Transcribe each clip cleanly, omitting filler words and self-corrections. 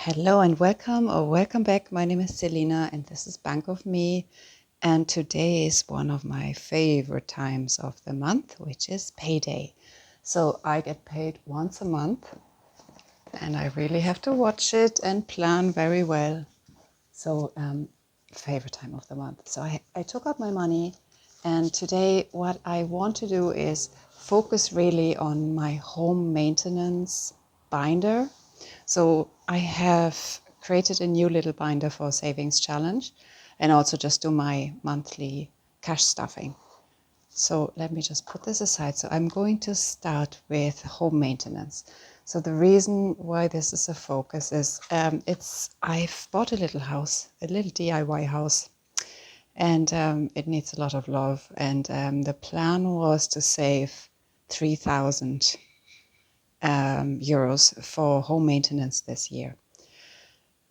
Hello and welcome or welcome back. My name is Selina and this is Bank of Me. And today is one of my favorite times of the month, which is payday. So I get paid once a month and I really have to watch it and plan very well. So favorite time of the month. So I took out my money and today what I want to do is focus really on my home maintenance binder. So I have created a new little binder for savings challenge and also just do my monthly cash stuffing. So let me just put this aside. So I'm going to start with home maintenance. So the reason why this is a focus is I've bought a little house, a little DIY house, and it needs a lot of love. And the plan was to save 3,000 euros for home maintenance this year.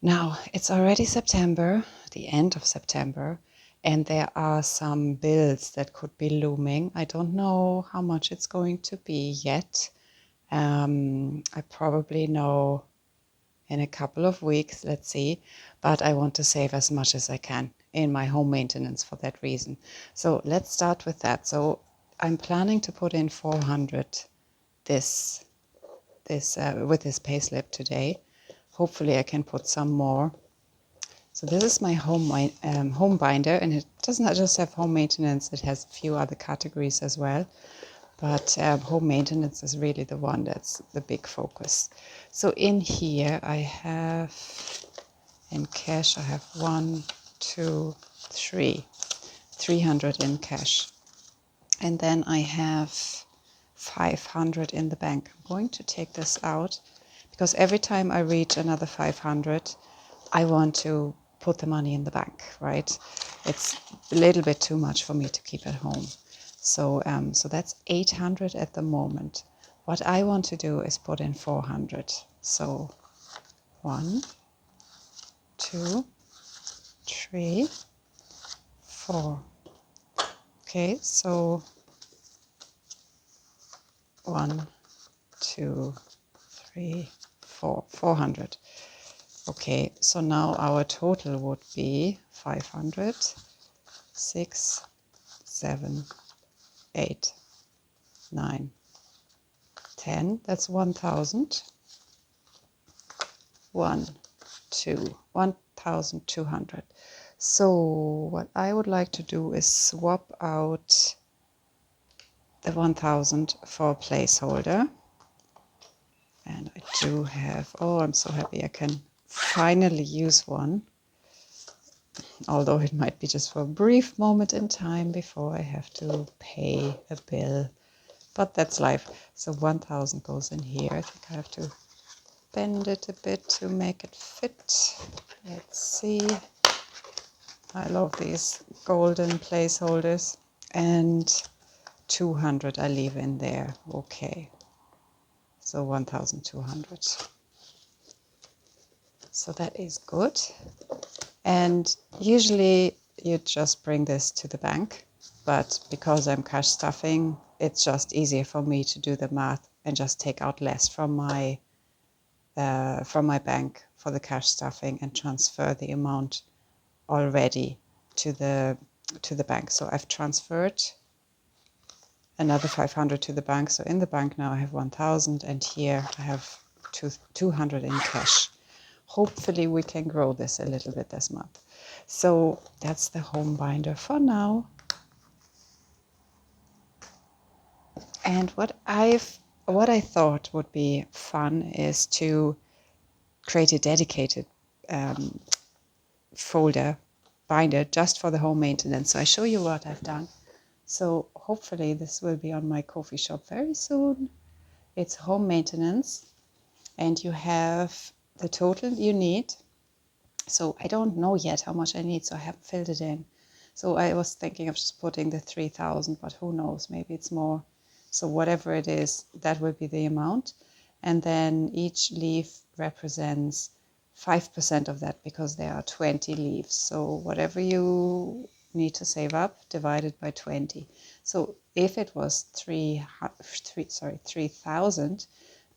Now, it's already September, the end of September, and there are some bills that could be looming. I don't know how much it's going to be yet. I probably know in a couple of weeks, let's see, but I want to save as much as I can in my home maintenance for that reason. So let's start with that. So I'm planning to put in 400 with this payslip today. Hopefully I can put some more. So this is my home binder, and it doesn't just have home maintenance, it has a few other categories as well. But home maintenance is really the one that's the big focus. So in here I have, in cash, I have 300 in cash. And then I have 500 in the bank. I'm going to take this out because every time I reach another 500, I want to put the money in the bank, right? It's a little bit too much for me to keep at home. So that's 800 at the moment. What I want to do is put in 400. So 1, 2, 3, 4. Okay, so 1, 2, 3, 4, 400. Okay, so now our total would be 500, 6, 7, 8, 9, 10. That's 1,000. 1,200. So what I would like to do is swap out the 1,000 for a placeholder. And I do have, oh, I'm so happy I can finally use one. Although it might be just for a brief moment in time before I have to pay a bill. But that's life. So 1,000 goes in here. I think I have to bend it a bit to make it fit. Let's see. I love these golden placeholders. And 200 I leave in there. Okay. So 1,200. So that is good. And usually you just bring this to the bank. But because I'm cash stuffing, it's just easier for me to do the math and just take out less from my bank for the cash stuffing and transfer the amount already to the bank. So I've transferred another 500 to the bank. So in the bank now I have 1,000 and here I have 200 in cash. Hopefully we can grow this a little bit this month. So that's the home binder for now. And what I thought would be fun is to create a dedicated folder binder just for the home maintenance. So I show you what I've done. So hopefully this will be on my coffee shop very soon. It's home maintenance and you have the total you need. So I don't know yet how much I need, so I haven't filled it in. So I was thinking of just putting the 3,000, but who knows, maybe it's more. So whatever it is, that will be the amount. And then each leaf represents 5% of that because there are 20 leaves. So whatever you need to save up, divided by 20. So if it was 3,000,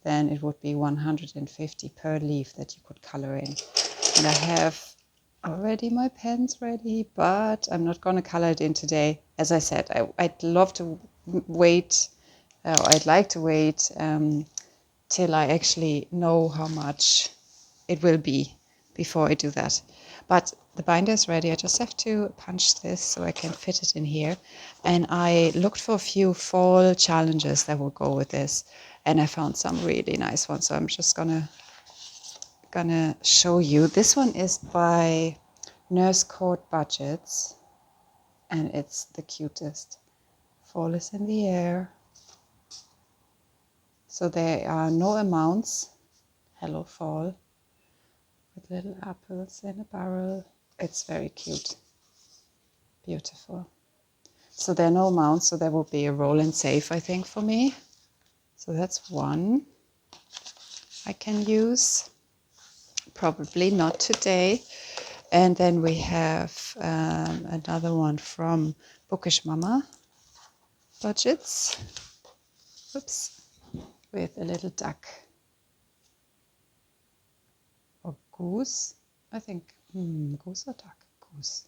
then it would be 150 per leaf that you could color in. And I have already my pens ready, but I'm not going to color it in today. As I said, I'd love to wait, I'd like to wait till I actually know how much it will be before I do that. But the binder is ready. I just have to punch this so I can fit it in here. And I looked for a few fall challenges that will go with this, and I found some really nice ones. So I'm just gonna show you. This one is by Nurse Court Budgets, and it's the cutest. Fall is in the air. So there are no amounts. Hello Fall. With little apples in a barrel. It's very cute. Beautiful. So there are no amounts, so there will be a roll and save, I think, for me. So that's one I can use. Probably not today. And then we have another one from Bookish Mama Budgets. Oops. With a little duck. Or goose. I think, goose or duck? Goose.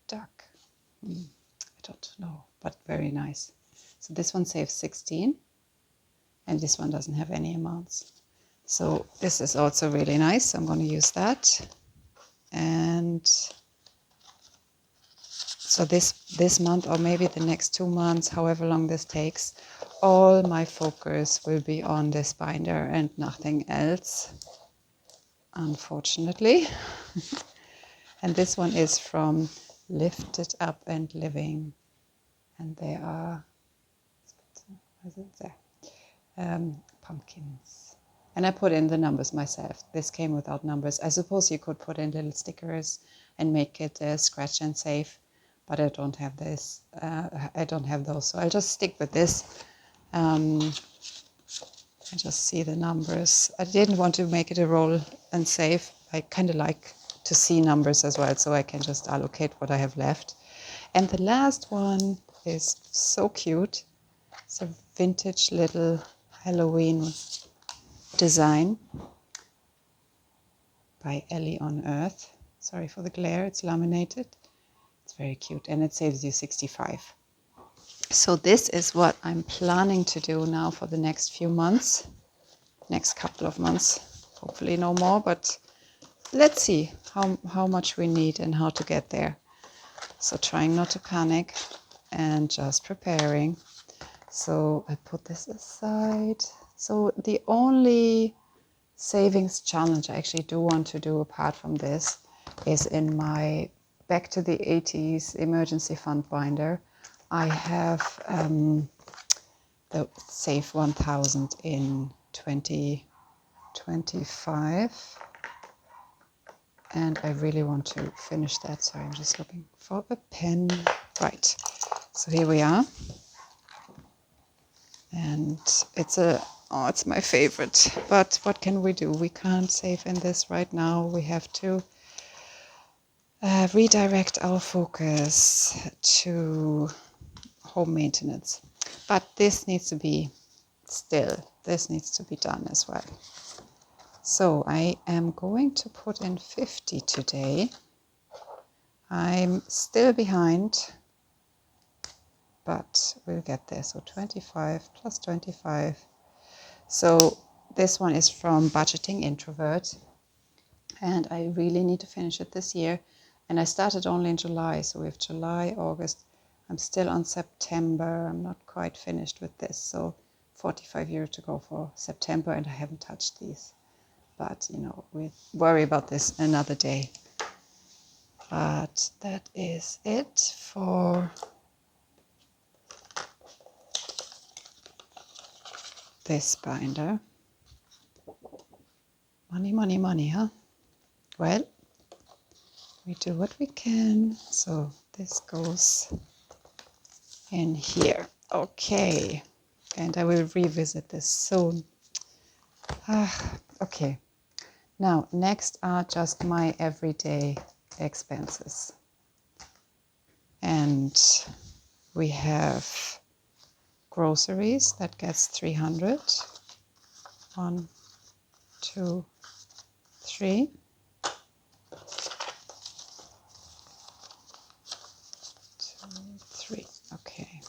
Duck. I don't know, but very nice. So this one saves 16, and this one doesn't have any amounts. So this is also really nice. I'm going to use that. And so this month, or maybe the next 2 months, however long this takes, all my focus will be on this binder and nothing else, unfortunately. And this one is from Lifted Up and Living. And they are, what is it there? Pumpkins. And I put in the numbers myself. This came without numbers. I suppose you could put in little stickers and make it scratch and save, but I don't have this. I don't have those, so I'll just stick with this. I just see the numbers. I didn't want to make it a roll and save. I kind of like to see numbers as well, so I can just allocate what I have left. And the last one is so cute. It's a vintage little Halloween design by Ellie on Earth. Sorry for the glare, it's laminated. It's very cute, and it saves you 65. So this is what I'm planning to do now for the next few months, next couple of months, hopefully no more, but let's see how much we need and how to get there. So trying not to panic and just preparing. So I put this aside. So the only savings challenge I actually do want to do apart from this is in my Back to the 80s emergency fund binder. I have the Save 1000 in 2025. And I really want to finish that. Sorry, I'm just looking for a pen. Right, so here we are. And it's my favorite. But what can we do? We can't save in this right now. We have to redirect our focus to home maintenance. But this needs to be this needs to be done as well. So I am going to put in 50 today. I'm still behind, but we'll get there. So 25 plus 25. So this one is from Budgeting Introvert, and I really need to finish it this year. And I started only in July, so we have July, August. I'm still on September. I'm not quite finished with this, so 45 euros to go for September, and I haven't touched these. But, you know, we'll worry about this another day. But that is it for this binder. Money, money, money, huh? Well, we do what we can. So this goes in here. Okay. And I will revisit this soon. Okay. Now, next are just my everyday expenses. And we have groceries, that gets 300. 1, 2, 3. Three. Okay.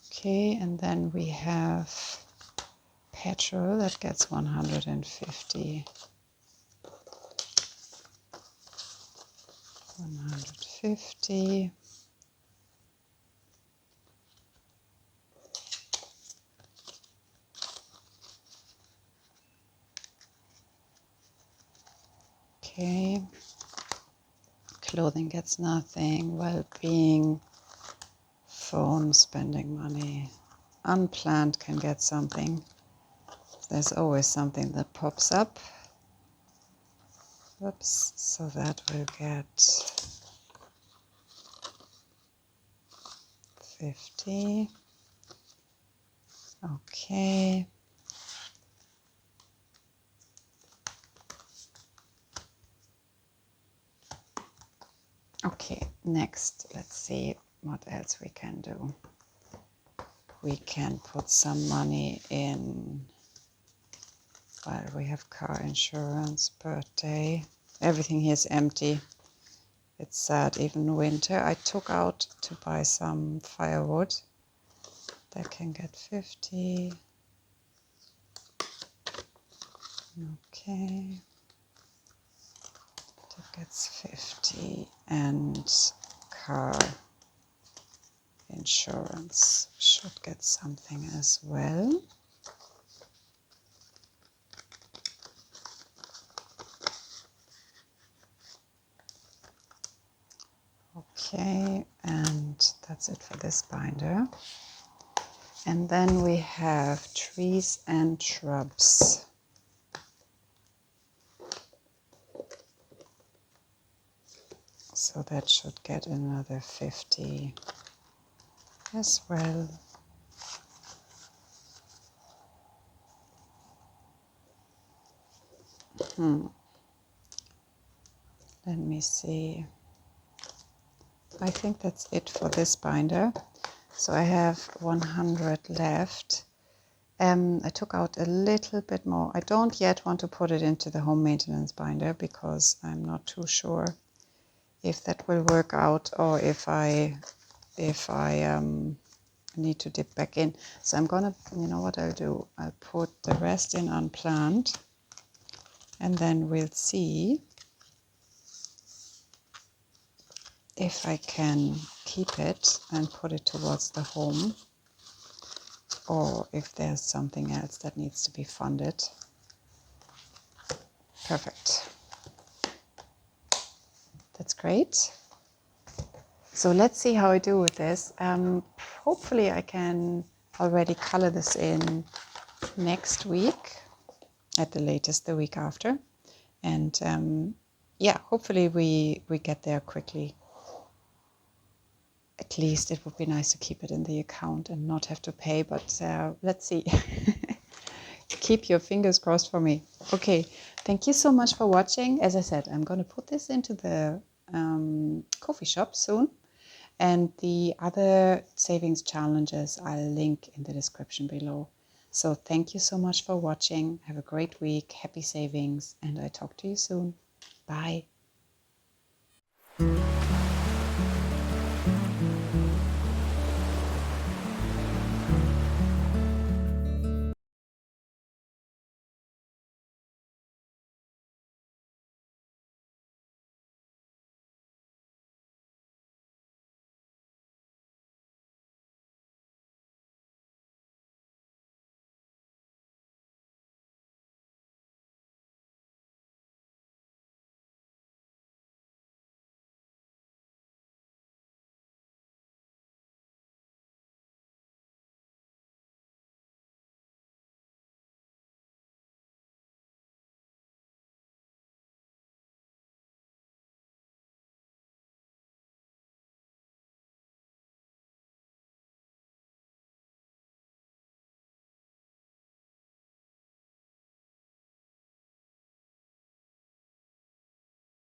Okay, and then we have petrol that gets 150. 150. Okay. Clothing gets nothing. Well-being. Phone, spending money. Unplanned can get something. There's always something that pops up. Oops, so that will get 50. Okay. Okay, next, let's see what else we can do. We can put some money in, well, we have car insurance, birthday. Everything here is empty. It's sad, even winter. I took out to buy some firewood. That can get 50. Okay. That gets 50. And car insurance should get something as well. Okay, and that's it for this binder. And then we have trees and shrubs. So that should get another 50 as well. Let me see. I think that's it for this binder. So I have 100 left. I took out a little bit more. I don't yet want to put it into the home maintenance binder because I'm not too sure if that will work out or if I need to dip back in. So I'm gonna, you know what I'll do? I'll put the rest in unplanned and then we'll see if I can keep it and put it towards the home or if there's something else that needs to be funded. Perfect. That's great. So let's see how I do with this. Hopefully I can already color this in next week, at the latest the week after. And yeah, hopefully we get there quickly. At least it would be nice to keep it in the account and not have to pay, but let's see. Keep your fingers crossed for me. Okay, thank you so much for watching. As I said, I'm going to put this into the coffee shop soon. And the other savings challenges I'll link in the description below. So thank you so much for watching. Have a great week. Happy savings. And I talk to you soon. Bye.